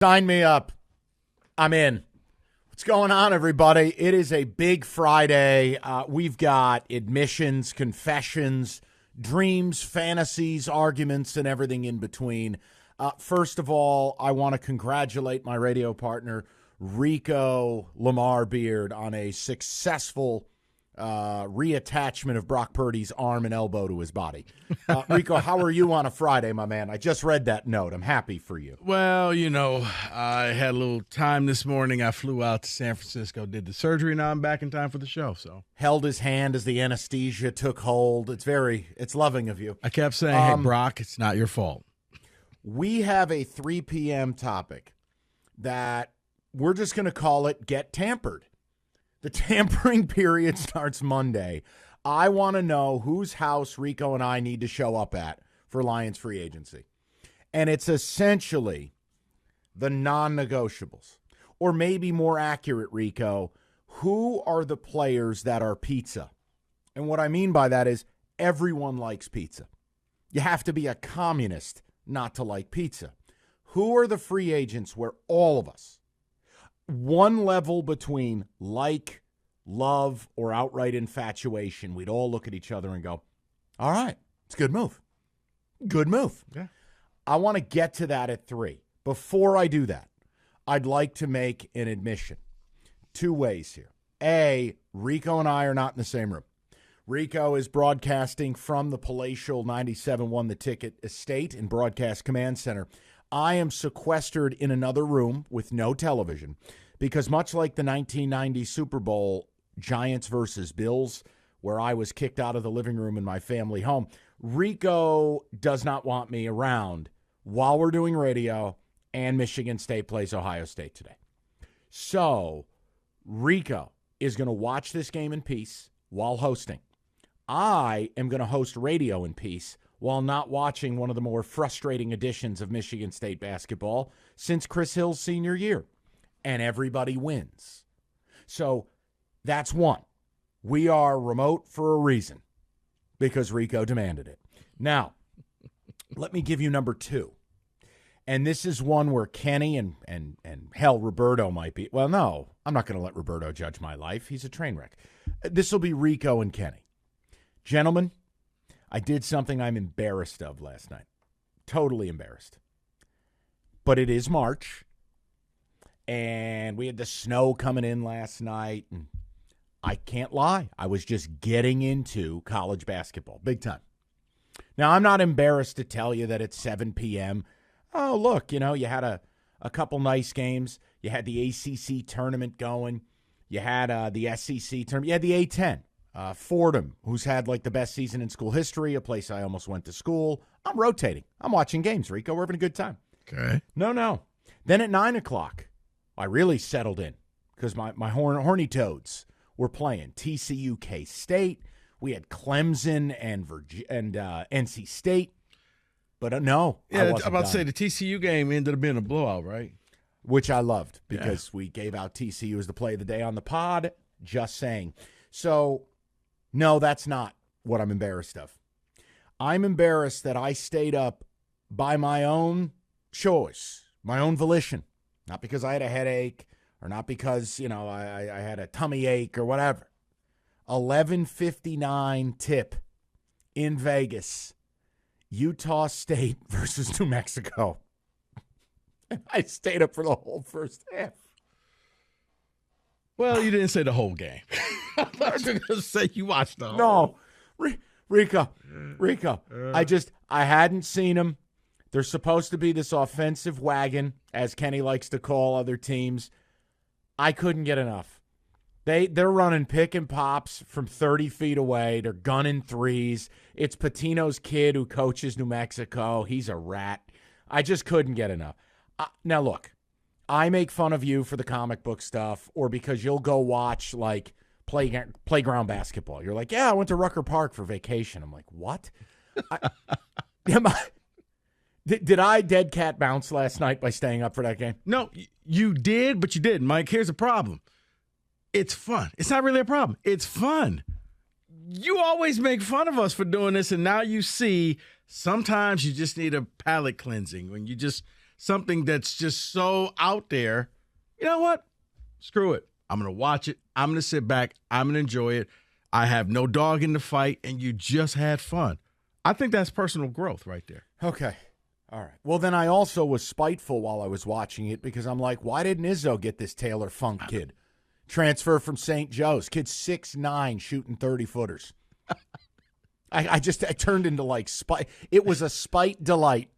Stein me up. I'm in. What's going on, everybody? It is a big Friday. We've got admissions, confessions, dreams, fantasies, arguments, and everything in between. First of all, I want to congratulate my radio partner, Rico Lamar Beard, on a successful reattachment of Brock Purdy's arm and elbow to his body. Rico, how are you on a Friday, my man? I just read that note. I'm happy for you. Well, you know, I had a little time this morning. I flew out to San Francisco, did the surgery. Now I'm back in time for the show. So held his hand as the anesthesia took hold. It's loving of you. I kept saying, hey, Brock, it's not your fault. We have a 3 p.m. topic that we're just going to call it Get Tampered. The tampering period starts Monday. I want to know whose house Rico and I need to show up at for Lions free agency. And it's essentially the non-negotiables. Or maybe more accurate, Rico, who are the players that are pizza? And what I mean by that is everyone likes pizza. You have to be a communist not to like pizza. Who are the free agents where all of us, one level between like, love, or outright infatuation, we'd all look at each other and go, all right, it's a good move. Good move. Yeah. I want to get to that at 3. Before I do that, I'd like to make an admission. 2 ways here. A, Rico and I are not in the same room. Rico is broadcasting from the palatial 97.1 The Ticket estate and broadcast command center. I am sequestered in another room with no television because much like the 1990 Super Bowl, Giants versus Bills, where I was kicked out of the living room in my family home, Rico does not want me around while we're doing radio and Michigan State plays Ohio State today. So Rico is going to watch this game in peace while hosting. I am going to host radio in peace while not watching one of the more frustrating editions of Michigan State basketball since Chris Hill's senior year. And everybody wins. So that's 1. We are remote for a reason because Rico demanded it. Now, let me give you number 2. And this is one where Kenny and hell, Roberto might be. Well, no, I'm not going to let Roberto judge my life. He's a train wreck. This will be Rico and Kenny. Gentlemen, I did something I'm embarrassed of last night. Totally embarrassed. But it is March. And we had the snow coming in last night. And I can't lie. I was just getting into college basketball. Big time. Now, I'm not embarrassed to tell you that it's 7 p.m. Oh, look, you know, you had a couple nice games. You had the ACC tournament going. You had the SEC tournament. You had the A-10. Fordham, who's had like the best season in school history, a place I almost went to school. I'm rotating. I'm watching games, Rico. We're having a good time. Okay. No. Then at 9 o'clock, I really settled in because my horny toads were playing TCU, K-State. We had Clemson and NC State. But no, yeah, I'm about to say the TCU game ended up being a blowout, right? Which I loved because we gave out TCU as the play of the day on the pod. Just saying. So, no, that's not what I'm embarrassed of. I'm embarrassed that I stayed up by my own choice, my own volition. Not because I had a headache or not because, you know, I had a tummy ache or whatever. 11:59 tip in Vegas. Utah State versus New Mexico. I stayed up for the whole first half. Well, you didn't say the whole game. I thought you were going to say you watched the whole. No, Rico. I hadn't seen them. They're supposed to be this offensive wagon, as Kenny likes to call other teams. I couldn't get enough. They're running pick and pops from 30 feet away. They're gunning threes. It's Patino's kid who coaches New Mexico. He's a rat. I just couldn't get enough. Now, look, I make fun of you for the comic book stuff or because you'll go watch, like, playground basketball. You're like, yeah, I went to Rucker Park for vacation. I'm like, what? Did I dead cat bounce last night by staying up for that game? No, you did, but you didn't, Mike. Here's the problem. It's fun. It's not really a problem. It's fun. You always make fun of us for doing this, and now you see sometimes you just need a palate cleansing when you just something that's just so out there, you know what? Screw it. I'm going to watch it. I'm going to sit back. I'm going to enjoy it. I have no dog in the fight, and you just had fun. I think that's personal growth right there. Okay. All right. Well, then I also was spiteful while I was watching it because I'm like, why didn't Izzo get this Taylor Funk kid? Transfer from St. Joe's. Kid's 6'9", shooting 30-footers. I turned into like spite. It was a spite delight.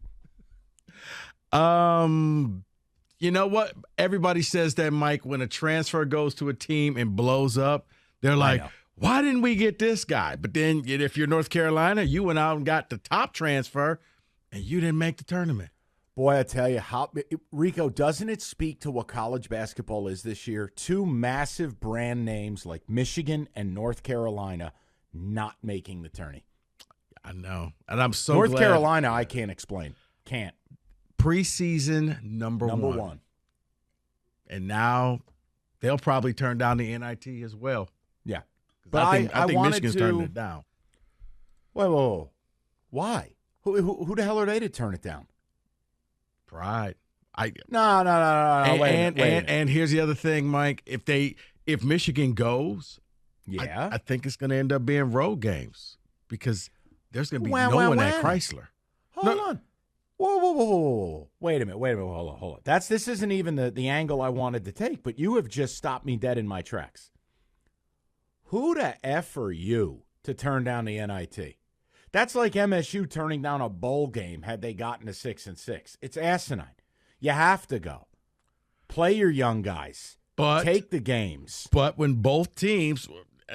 You know what? Everybody says that, Mike, when a transfer goes to a team and blows up, they're like, why didn't we get this guy? But then if you're North Carolina, you went out and got the top transfer, and you didn't make the tournament. Boy, I tell you, Rico, doesn't it speak to what college basketball is this year? Two massive brand names like Michigan and North Carolina not making the tourney. I know. And I'm so glad. North Carolina, I can't explain. Can't. Preseason number one. And now they'll probably turn down the NIT as well. Yeah. But I think Michigan's turning it down. Whoa. Why? Who the hell are they to turn it down? Pride. No. Wait a minute. And here's the other thing, Mike. If Michigan goes, I think it's going to end up being road games because there's going to be no one at Chrysler. Hold on. Whoa. Wait a minute. Hold on. This isn't even the angle I wanted to take, but you have just stopped me dead in my tracks. Who the F are you to turn down the NIT? That's like MSU turning down a bowl game had they gotten to 6-6. It's asinine. You have to go. Play your young guys. Take the games. But when both teams,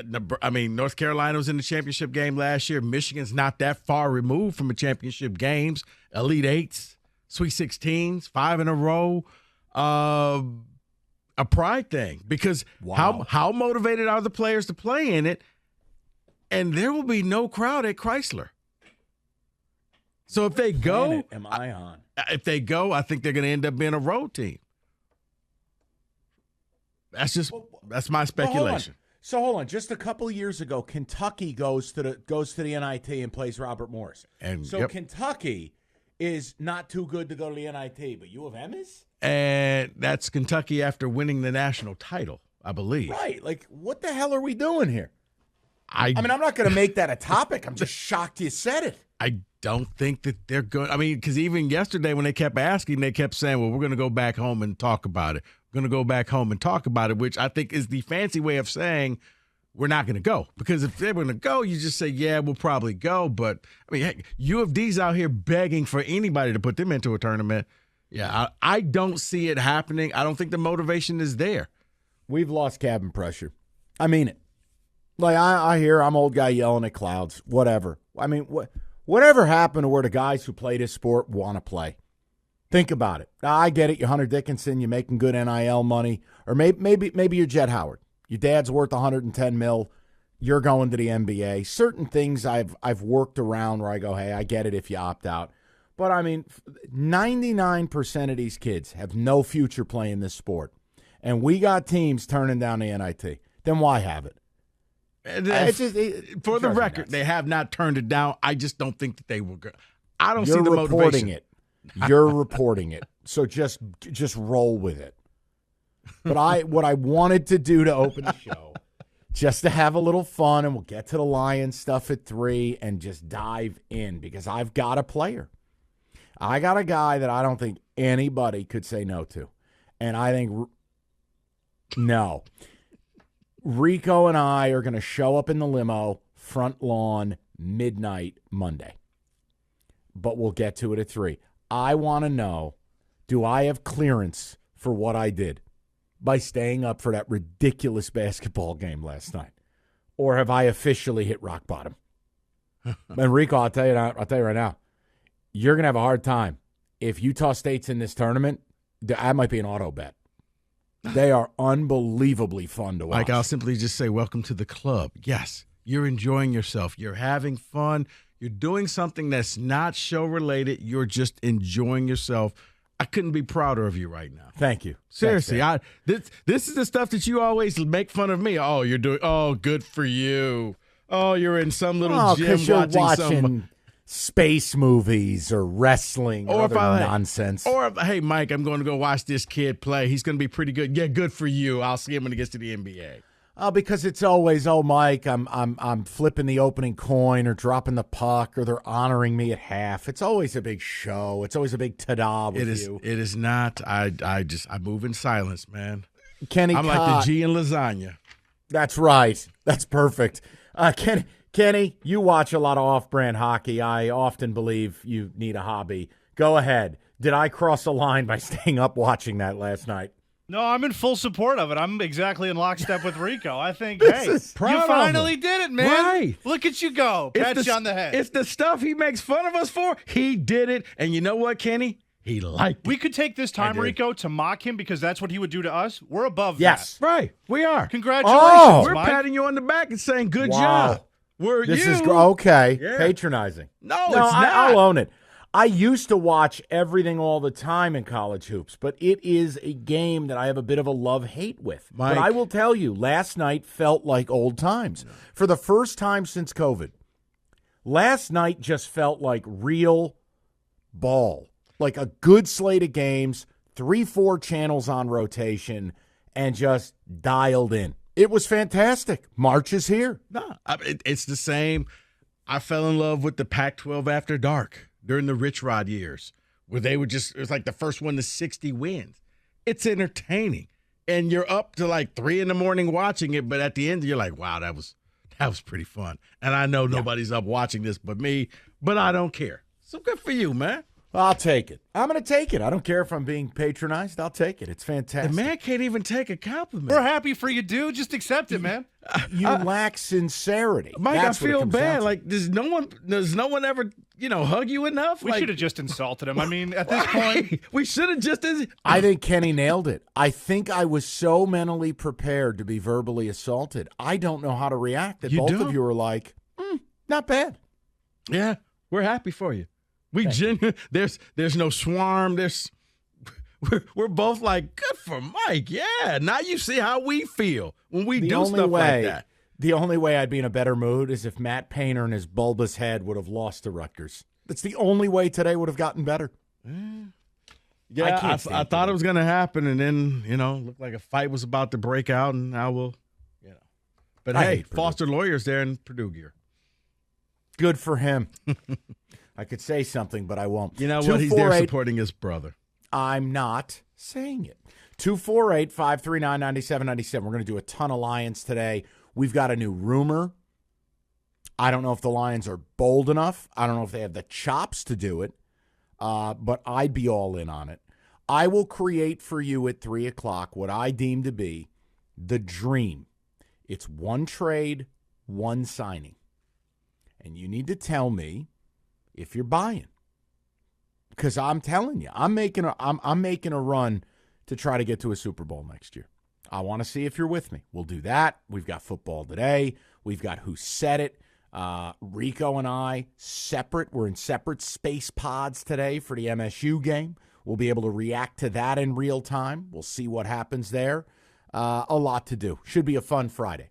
North Carolina was in the championship game last year. Michigan's not that far removed from the championship games. Elite Eights, Sweet 16s, 5 in a row. A pride thing because how motivated are the players to play in it? And there will be no crowd at Chrysler. So if they go, am I on? If they go, I think they're going to end up being a road team. That's my speculation. Hold on. Just a couple of years ago, Kentucky goes to the NIT and plays Robert Morris. Kentucky is not too good to go to the NIT, but U of M is? And that's Kentucky after winning the national title, I believe. Right. Like, what the hell are we doing here? I'm not going to make that a topic. I'm just shocked you said it. I don't think that they're good. Because even yesterday when they kept asking, they kept saying, well, we're going to go back home and talk about it. We're going to go back home and talk about it, which I think is the fancy way of saying we're not going to go. Because if they're going to go, you just say, yeah, we'll probably go. But, heck, U of D's out here begging for anybody to put them into a tournament. Yeah, I don't see it happening. I don't think the motivation is there. We've lost cabin pressure. I mean it. Like, I hear I'm old guy yelling at clouds, whatever. Whatever happened to where the guys who play this sport want to play? Think about it. Now, I get it. You're Hunter Dickinson. You're making good NIL money. Or maybe you're Jet Howard. Your dad's worth $110 million. You're going to the NBA. Certain things I've worked around where I go, hey, I get it if you opt out. But, 99% of these kids have no future playing this sport. And we got teams turning down the NIT. Then why have it? For the record, they have not turned it down. I just don't think that they will go. I don't see the motivation. You're reporting it. So just roll with it. But what I wanted to do to open the show, just to have a little fun, and we'll get to the Lions stuff at 3 and just dive in because I've got a player. I got a guy that I don't think anybody could say no to. And I think no. Rico and I are going to show up in the limo, front lawn, midnight Monday. But we'll get to it at 3. I want to know, do I have clearance for what I did by staying up for that ridiculous basketball game last night? Or have I officially hit rock bottom? And Rico, I'll tell you right now, you're going to have a hard time. If Utah State's in this tournament, that might be an auto bet. They are unbelievably fun to watch. Like, I'll simply just say, welcome to the club. Yes, you're enjoying yourself. You're having fun. You're doing something that's not show-related. You're just enjoying yourself. I couldn't be prouder of you right now. Thank you. Seriously, this is the stuff that you always make fun of me. Oh, you're doing. Oh, good for you. Oh, you're in some little gym watching space movies or wrestling or other nonsense. Or if, hey, Mike, I'm going to go watch this kid play. He's going to be pretty good. Yeah, good for you. I'll see him when he gets to the NBA. Because it's always, Mike, I'm flipping the opening coin or dropping the puck or they're honoring me at half. It's always a big show. It's always a big ta-da with you. It is not. I move in silence, man. Kenny, I'm like the G in lasagna. That's right. That's perfect. Kenny, you watch a lot of off-brand hockey. I often believe you need a hobby. Go ahead. Did I cross a line by staying up watching that last night? No, I'm in full support of it. I'm exactly in lockstep with Rico. I think, hey, you finally did it, man. Right. Look at you go. Pat you on the head. It's the stuff he makes fun of us for. He did it. And you know what, Kenny? He liked it. We could take this time, Rico, to mock him because that's what he would do to us. We're above that. Yes. Right. We are. Congratulations, We're Mike. patting you on the back and saying good Wow. job. This is okay. Yeah. Patronizing. No, it's not. I'll own it. I used to watch everything all the time in college hoops, but it is a game that I have a bit of a love-hate with. Mike. But I will tell you, last night felt like old times. For the first time since COVID, last night just felt like real ball. Like a good slate of games, 3-4 channels on rotation, and just dialed in. It was fantastic. March is here. No, it's the same. I fell in love with the Pac-12 After Dark during the Rich Rod years, where they would it was like the first one to 60 wins. It's entertaining. And you're up to like 3 a.m. watching it, but at the end you're like, wow, that was pretty fun. And I know nobody's up watching this but me, but I don't care. So good for you, man. I'll take it. I'm going to take it. I don't care if I'm being patronized. I'll take it. It's fantastic. The man can't even take a compliment. We're happy for you, dude. Just accept it, man. You lack sincerity. Mike, That's I feel bad. to. Like, does no one ever, hug you enough? We should have just insulted him. I mean, at this point. We should have just. I think Kenny nailed it. I think I was so mentally prepared to be verbally assaulted. I don't know how to react. That both of you are like, not bad. Yeah, we're happy for you. We genuinely, there's no swarm. We're both like, good for Mike. Yeah, now you see how we feel when we do stuff like that. The only way I'd be in a better mood is if Matt Painter and his bulbous head would have lost to Rutgers. That's the only way today would have gotten better. Yeah, I thought it was going to happen, and then, looked like a fight was about to break out, and now we'll, But hey, Foster Lawyer's there in Purdue gear. Good for him. I could say something, but I won't. You know what? He's there supporting his brother. I'm not saying it. 248-539-9797. We're going to do a ton of Lions today. We've got a new rumor. I don't know if the Lions are bold enough. I don't know if they have the chops to do it, but I'd be all in on it. I will create for you at 3 o'clock what I deem to be the dream. It's one trade, one signing. And you need to tell me if you're buying. Because I'm telling you, I'm making a run to try to get to a Super Bowl next year. I want to see if you're with me. We'll do that. We've got football today. We've got Who Said It. Rico and I, separate. We're in separate space pods today for the MSU game. We'll be able to react to that in real time. We'll see what happens there. A lot to do. Should be a fun Friday.